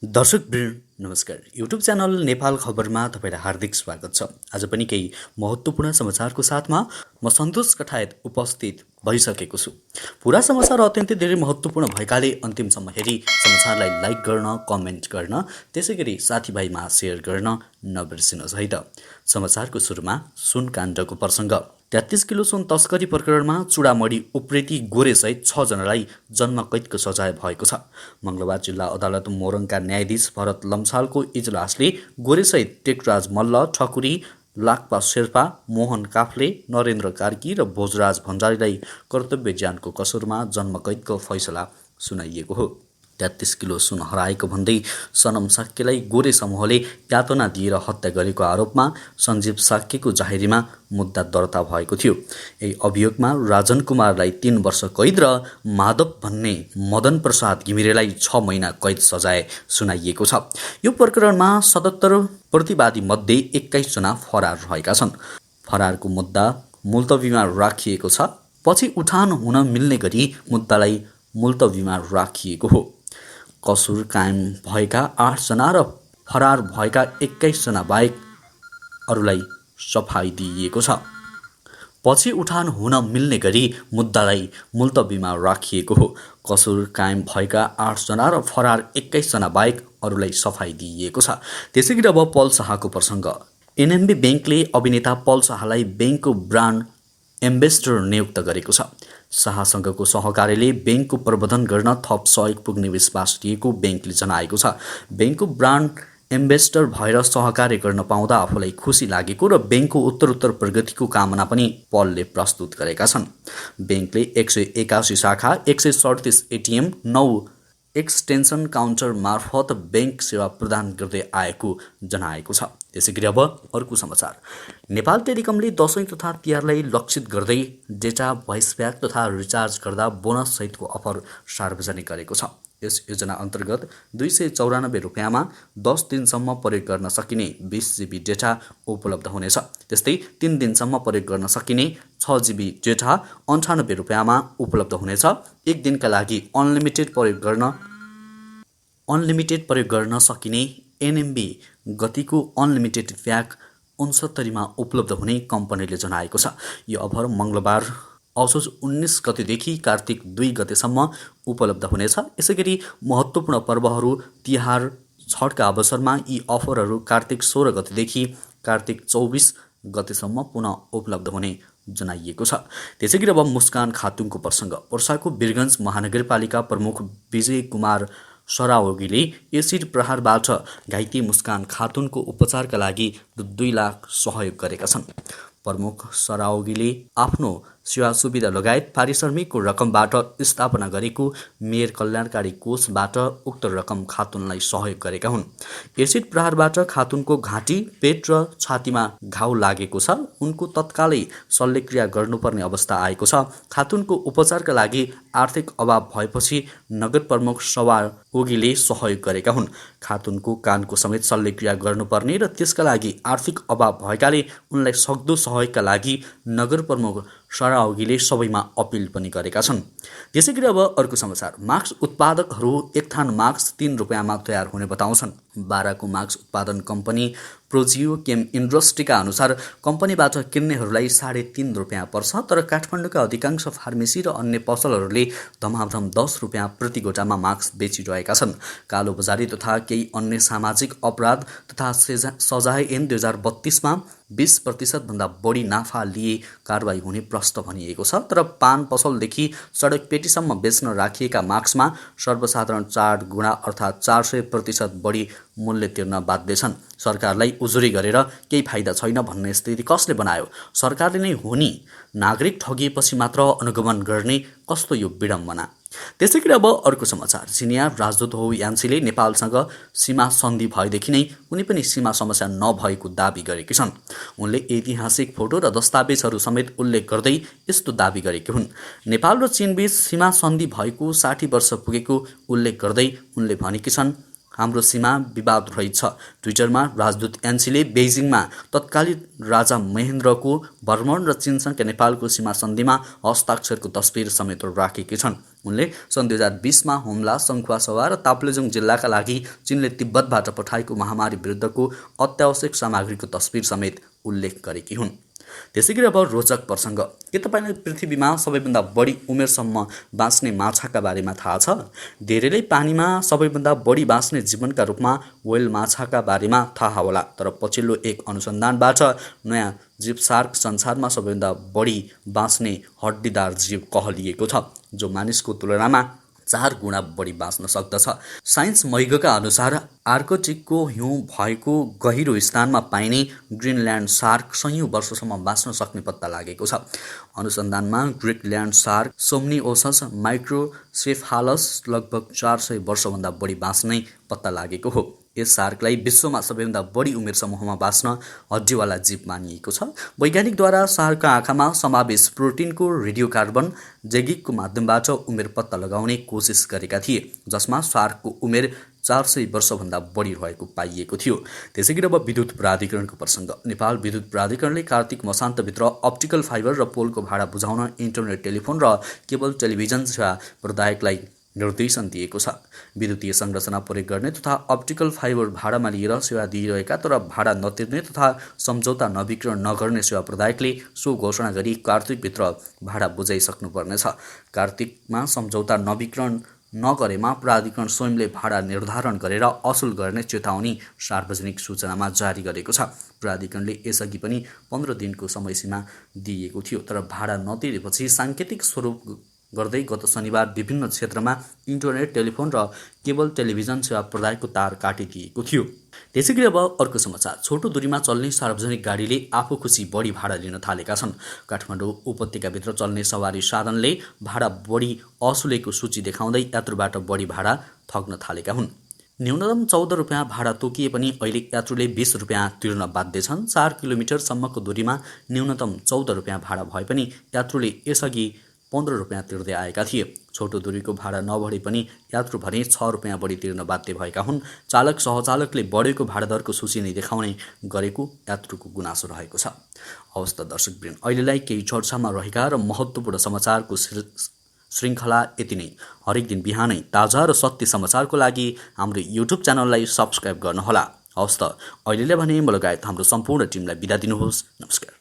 दर्शकवृन्द नमस्कार। YouTube channel Nepal खबरमा तपाईँलाई हार्दिक स्वागत छ। आज पनि केही महत्त्वपूर्ण समाचारको साथमा म सन्तोष कठायत उपस्थित भइसकेको छु। पुरा समाचार अत्यन्तै धेरै महत्त्वपूर्ण भएकाले अन्तिमसम्म हेरी समाचारलाई लाइक गर्न, कमेन्ट गर्न, त्यसैगरी साथीभाइमा सेयर गर्न नबिर्सिनुहोस् है त। समाचारको सुरुमा सुनकाण्डको प्रसङ्ग। 33 किलो सुन तस्करी प्रकरणमा चुडामडी उप्रेती गोरेसहित 6 जनालाई जन्मकैदको सजाय भएको छ। मङ्गलबार जिल्ला अदालत मोरङका न्यायाधीश भरत लम्सालको इजलासले गोरेसहित टेकराज मल्ल, ठकुरी लाक्पा शेर्पा, मोहन काफ्ले, नरेन्द्र कार्की र भोजराज भण्डारीलाई कर्तव्य ज्यानको कसुरमा जन्मकैदको फैसला सुनाइएको हो। 33 किलो सुन हराएको भन्दै सनम साक्यलाई गोरे समूहले यातना दिएर हत्या गरेको आरोपमा सञ्जीव साक्यको जाहेरीमा मुद्दा दर्ता भएको थियो। यही अभियोगमा राजन कुमारलाई 3 वर्ष कैद र माधव भन्ने मदन प्रसाद घिमिरेलाई 6 महिना कैद सजाय सुनाइएको छ। यो प्रकरणमा 77 प्रतिवादी मध्ये 21 जना फरार रहेका छन्। फरारको मुद्दा मुल्तवीमा राखिएको छ। पछि उठान हुन मिल्ने गरी मुद्दालाई मुल्तवीमा राखिएको हो। कसुर कायम भएका 8 जना र फरार भएका 21 जना बाहेक अरूलाई सफाई दिइएको छ। पछि उठान हुन मिल्ने गरी मुद्दालाई मुल्तवीमा राखिएको हो। कसुर कायम भएका 8 जना र फरार 21 जना बाहेक अरूलाई सफाई दिइएको छ। त्यसैगरी अब पल शाहको प्रसङ्ग। एनएमबी ब्याङ्कले अभिनेता पल शाहलाई ब्याङ्कको ब्रान्ड एम्बेसडर नियुक्त गरेको छ। शाहसँगको सहकार्यले ब्याङ्कको प्रबन्धन गर्न थप सहयोग पुग्ने विश्वास दिएको ब्याङ्कले जनाएको छ। ब्याङ्कको ब्रान्ड एम्बेसडर भएर सहकार्य गर्न पाउँदा आफूलाई खुसी लागेको र ब्याङ्कको उत्तरोत्तर प्रगतिको कामना पनि पलले प्रस्तुत गरेका छन्। ब्याङ्कले 181 शाखा, 137 एटिएम, 9 एक्सटेन्सन काउन्टर मार्फत ब्याङ्क सेवा प्रदान गर्दै आएको जनाएको छ। त्यसैगरी अब अर्को समाचार। नेपाल टेलिकमले दशैं तथा तिहारलाई लक्षित गर्दै डेटा, भोइस प्याक तथा रिचार्ज गर्दा बोनस सहितको अफर सार्वजनिक गरेको छ। यस योजना अन्तर्गत 294 रुपियाँमा 10 दिनसम्म प्रयोग गर्न सकिने 20 GB डेटा उपलब्ध हुनेछ। त्यस्तै 3 दिनसम्म प्रयोग गर्न सकिने 6 GB डेटा 98 रुपियाँमा उपलब्ध हुनेछ। 1 दिनका लागि अनलिमिटेड प्रयोग गर्न सकिने एनएमबी गतिको अनलिमिटेड प्याक 69 मा उपलब्ध हुने कम्पनीले जनाएको छ। यो अफर मङ्गलबार असोज 19 गतेदेखि कार्तिक 2 गतेसम्म उपलब्ध हुनेछ। यसैगरी महत्त्वपूर्ण पर्वहरू तिहार, छठका अवसरमा यी अफरहरू कार्तिक 16 गतेदेखि कार्तिक 24 गतेसम्म पुनः उपलब्ध हुने जनाइएको छ। त्यसैगरी अब मुस्कान खातुनको प्रसङ्ग। पर्साको वीरगञ्ज महानगरपालिका प्रमुख विजय कुमार सरावगीले एसिड प्रहारबाट घाइते मुस्कान खातुनको उपचारका लागि 2 लाख सहयोग गरेका छन्। प्रमुख सरावगीले आफ्नो सेवा सुविधा लगायत पारिश्रमिकको रकमबाट स्थापना गरेको मेयर कल्याणकारी कोषबाट उक्त रकम खातुनलाई सहयोग गरेका हुन्। एसिड प्रहारबाट खातुनको घाँटी, पेट र छातीमा घाउ लागेको छ। उनको तत्कालै शल्यक्रिया गर्नुपर्ने अवस्था आएको छ। खातुनको उपचारका लागि आर्थिक अभाव भएपछि नगर प्रमुख सरावगीले सहयोग गरेका हुन्। खातुनको कानको समेत शल्यक्रिया गर्नुपर्ने र त्यसका लागि आर्थिक अभाव भएकाले उनलाई सक्दो सहयोगका लागि नगर प्रमुख सरावगीले सबैमा अपिल पनि गरेका छन्। त्यसैगरी अब अर्को समाचार। मास्क उत्पादकहरू एक थान मास्क 3 रुपियाँमा तयार हुने बताउँछन्। बाराको मास्क उत्पादन कम्पनी प्रोजियो केम इन्डस्ट्रीका अनुसार कम्पनीबाट किन्नेहरूलाई 3.5 रुपियाँ पर्छ। तर काठमाडौँका अधिकांश फार्मेसी र अन्य पसलहरूले धमाधम 10 रुपियाँ प्रति गोटामा मास्क बेचिरहेका छन्। कालो बजारी तथा केही अन्य सामाजिक अपराध तथा सजाय ऐन 2032 मा 20% भन्दा बढी नाफा लिए कारबाही हुने प्रष्ट भनिएको छ। तर पान पसलदेखि सडक पेटीसम्म बेच्न राखिएका मास्कमा सर्वसाधारण 4 गुणा अर्थात् 400% बढी मूल्य तिर्न बाध्य छन्। सरकारलाई उजुरी गरेर केही फाइदा छैन भन्ने स्थिति कसले बनायो? सरकारले नै हो नि। नागरिक ठगिएपछि मात्र अनुगमन गर्ने कस्तो यो विडम्बना। त्यसैगरी अब अर्को समाचार। चिनिया राजदूत हो यान्सीले नेपालसँग सीमा सन्धि भएदेखि नै कुनै पनि सीमा समस्या नभएको दाबी गरेकी छन्। उनले ऐतिहासिक फोटो र दस्तावेजहरू समेत उल्लेख गर्दै यस्तो दाबी गरेकी हुन्। नेपाल र चीनबीच सीमा सन्धि भएको 60 वर्ष पुगेको उल्लेख गर्दै उनले भनेकी छन्, हाम्रो सीमा विवाद रहेछ। ट्विटरमा राजदूत एनसीले बेइजिङमा तत्कालीन राजा महेन्द्रको भ्रमण र चीनसँग नेपालको सीमा सन्धिमा हस्ताक्षरको तस्बिर समेत राखेकी छन्। उनले सन् 2020मा हुम्ला, सङ्खुवासभा र ताप्लेजुङ जिल्लाका लागि चीनले तिब्बतबाट पठाएको महामारी विरुद्धको अत्यावश्यक सामग्रीको तस्बिर समेत उल्लेख गरेकी हुन्। त्यसैगरी अब रोचक प्रसङ्ग, के तपाईँलाई पृथ्वीमा सबैभन्दा बढी उमेरसम्म बाँच्ने माछाका बारेमा थाहा छ? धेरैले पानीमा सबैभन्दा बढी बाँच्ने जीवनका रूपमा व्हेल माछाका बारेमा थाहा होला, तर पछिल्लो एक अनुसन्धानबाट नयाँ जीव सार्क संसारमा सबैभन्दा बढी बाँच्ने हड्डीदार जीव कहलिएको छ, जो मानिसको तुलनामा 4 गुणा बढी बाँच्न सक्दछ। साइन्स मैगका अनुसार आर्कटिकको हिउँ भएको गहिरो स्थानमा पाइने ग्रिनल्यान्ड सार्क सयौं वर्षसम्म बाँच्न सक्ने पत्ता लागेको छ। अनुसन्धानमा ग्रिनल्यान्ड सार्क सोम्निओसस माइक्रोसेफालस लगभग 400 वर्षभन्दा बढी बाँच्ने पत्ता लागेको हो। यस सार्कलाई विश्वमा सबैभन्दा बढी उमेर समूहमा बाँच्न हड्डीवाला जीव मानिएको छ। वैज्ञानिकद्वारा सार्कका आँखामा समावेश प्रोटिनको रेडियोकार्बन जैगिकको माध्यमबाट उमेर पत्ता लगाउने कोसिस गरेका थिए, जसमा सार्कको उमेर 400 वर्षभन्दा बढी रहेको पाइएको थियो। त्यसैगरी अब विद्युत प्राधिकरणको प्रसङ्ग। नेपाल विद्युत प्राधिकरणले कार्तिक मसान्तभित्र अप्टिकल फाइबर र पोलको भाडा बुझाउन इन्टरनेट टेलिफोन र केबल टेलिभिजन सेवा प्रदायकलाई निर्देशन दिएको छ। विद्युतीय संरचना प्रयोग गर्ने तथा अप्टिकल फाइबर भाडामा लिएर सेवा दिइरहेका तर भाडा नतिर्ने तथा सम्झौता नवीकरण नगर्ने सेवा प्रदायकले सो घोषणा गरी कार्तिकभित्र भाडा बुझाइसक्नुपर्नेछ। कार्तिकमा सम्झौता नवीकरण नगरेमा प्राधिकरण स्वयंले भाडा निर्धारण गरेर असुल गर्ने चेतावनी सार्वजनिक सूचनामा जारी गरेको छ। प्राधिकरणले यसअघि पनि 15 दिनको समयसीमा दिएको थियो, तर भाडा नतिरेपछि साङ्केतिक स्वरूप गर्दै गत शनिबार विभिन्न क्षेत्रमा इन्टरनेट टेलिफोन र केबल टेलिभिजन सेवा प्रदायकको तार काटिदिएको थियो। त्यसैगरी अब अर्को समाचार, छोटो दूरीमा चल्ने सार्वजनिक गाडीले आफू खुसी बढी भाडा लिन थालेका छन्। काठमाडौँ उपत्यकाभित्र चल्ने सवारी साधनले भाडा बढी असुलेको सूची देखाउँदै यात्रुबाट बढी भाडा ठग्न थालेका हुन्। न्यूनतम 14 रुपियाँ भाडा तोकिए पनि अहिले यात्रुले 20 रुपियाँ तिर्न बाध्य छन्। 4 किलोमिटरसम्मको दूरीमा न्यूनतम 14 रुपियाँ भाडा भए पनि यात्रुले यसअघि 15 रुपियाँ तिर्दै आएका थिए। छोटो दूरीको भाडा नबढे पनि यात्रु भने 6 रुपियाँ बढी तिर्न बाध्य भएका हुन्। चालक सहचालकले बढेको भाडा दरको सूची नै देखाउने गरेको यात्रुको गुनासो रहेको छ। हवस् त दर्शकवृन्द, अहिलेलाई केही चर्चामा रहेका र महत्त्वपूर्ण समाचारको श्रृङ्खला यति नै। हरेक दिन बिहानै ताजा र सत्य समाचारको लागि हाम्रो युट्युब च्यानललाई सब्स्क्राइब गर्नुहोला। हवस् त अहिलेलाई भने म लगायत हाम्रो सम्पूर्ण टिमलाई बिदा दिनुहोस्। नमस्कार।